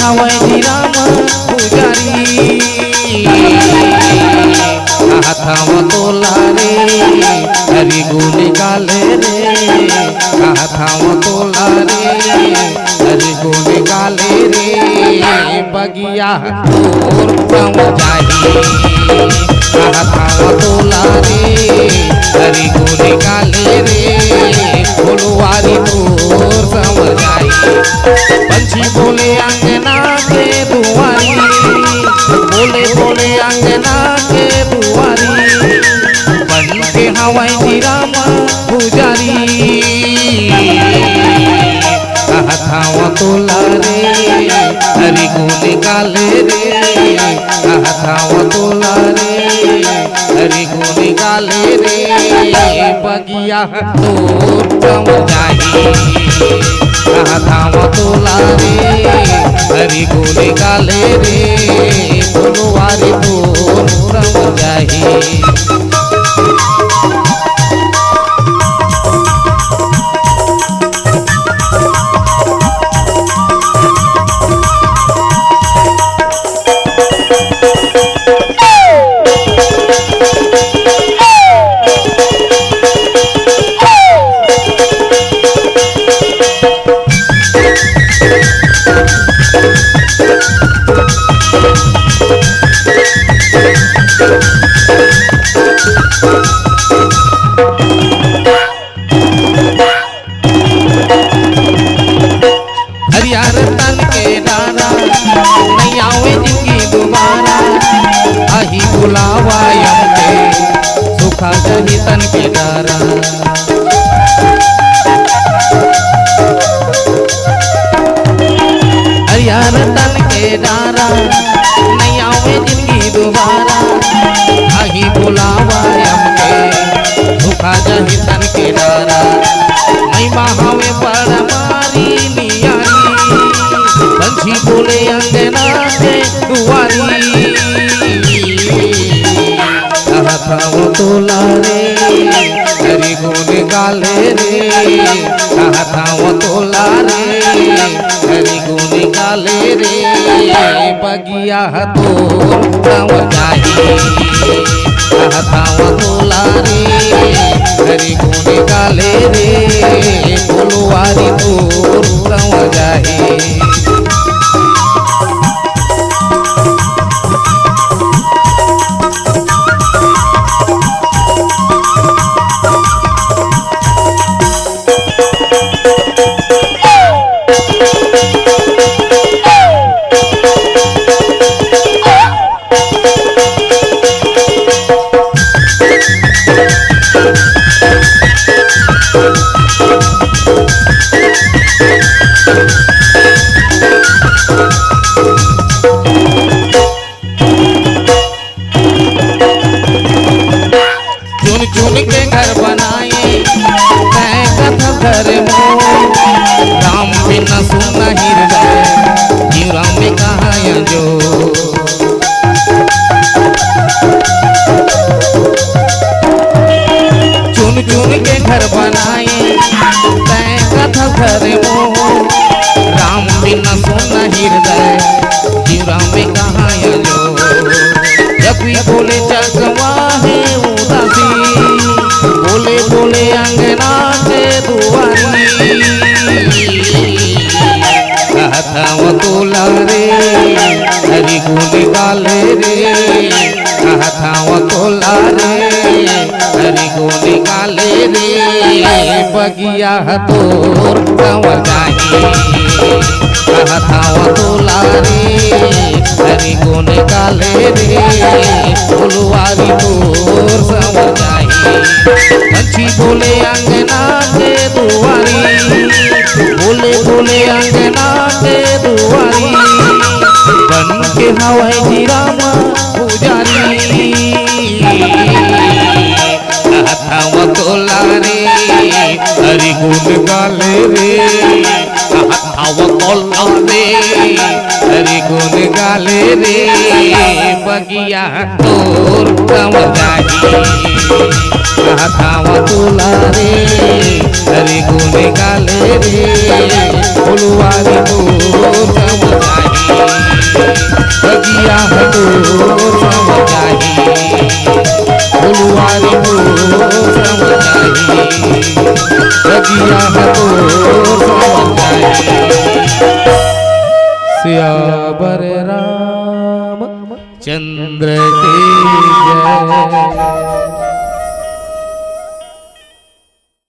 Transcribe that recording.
हवाई राम पुजारी हाथावा तोला रे हरि गुण गाले रे हाथावा तोला रे हरि गुण गाले रे बगिया तोर प्रम जाही हाथावा तोला रे हरि गुण गाले रे फुलवारी तोर समझाई पंछी बोले अंगना के दुआरी बोले बोले अंगना के दुआरी बन के हवाई राम पुजारी हाथावा तोला रे हरि गुण गाले रे हाथावा तोला रे हरि गुण गाले रे बगिया तोर प्रम जाही हाथावा तोला रे हरि गुण गाले रे फुलवारी तोर प्रम जाही हरियार तन के डारा नहीं आवे जिंदगी दोबारा आही बुलावा यमके सुखा जही तन के डारा हरियार तन के डारा नहीं आवे जिंदगी दोबारा आही बुलावा यमके सुखा जही तन के डारा नहीं महावे पर मारी पंछी बोले अंगना के दुआरी हाथावा तोला रे हरि गुण गाले रे हाथावा तोला रे हरि गुण गाले रे बगिया तोर प्रम जाही हाथावा तोला रे हरि गुण गाले रे फुलवारी तोर प्रम जाही चुन चुन के घर बनाए मैं कथा घर मोह राम बिना सुना हृदय जीव राम में कहा जो चुन चुन के घर बनाए मैं कथा घर मोह राम बिना सुना हृदय जीव राम में कहा जो जब भी बोले चकवा है उदासी बोले बोले अंगना के दुआरी हाथावा तोला रे हरि गुण गाले रे हाथावा तोला रे हरि गुण गाले रे बगिया तोर प्रम जाही हाथावा तोला रे हरि गुण गाले रे फुलवारी तोर सम जाही पंछी बोले अंगना के दुआरी बोले बोले अंगना के दुआरी बन के हवाई राम रे हथाव तोला रे हरि गुण गाले रे बगिया तोर कम जाही हथाव तोला रे हरि गुण गाले रे फुलवारी मोर कम जाही बगिया तोर कम जाही फुलवारी मोर कम जाही बगिया तोर कम जाही सियावर राम चंद्र की जय।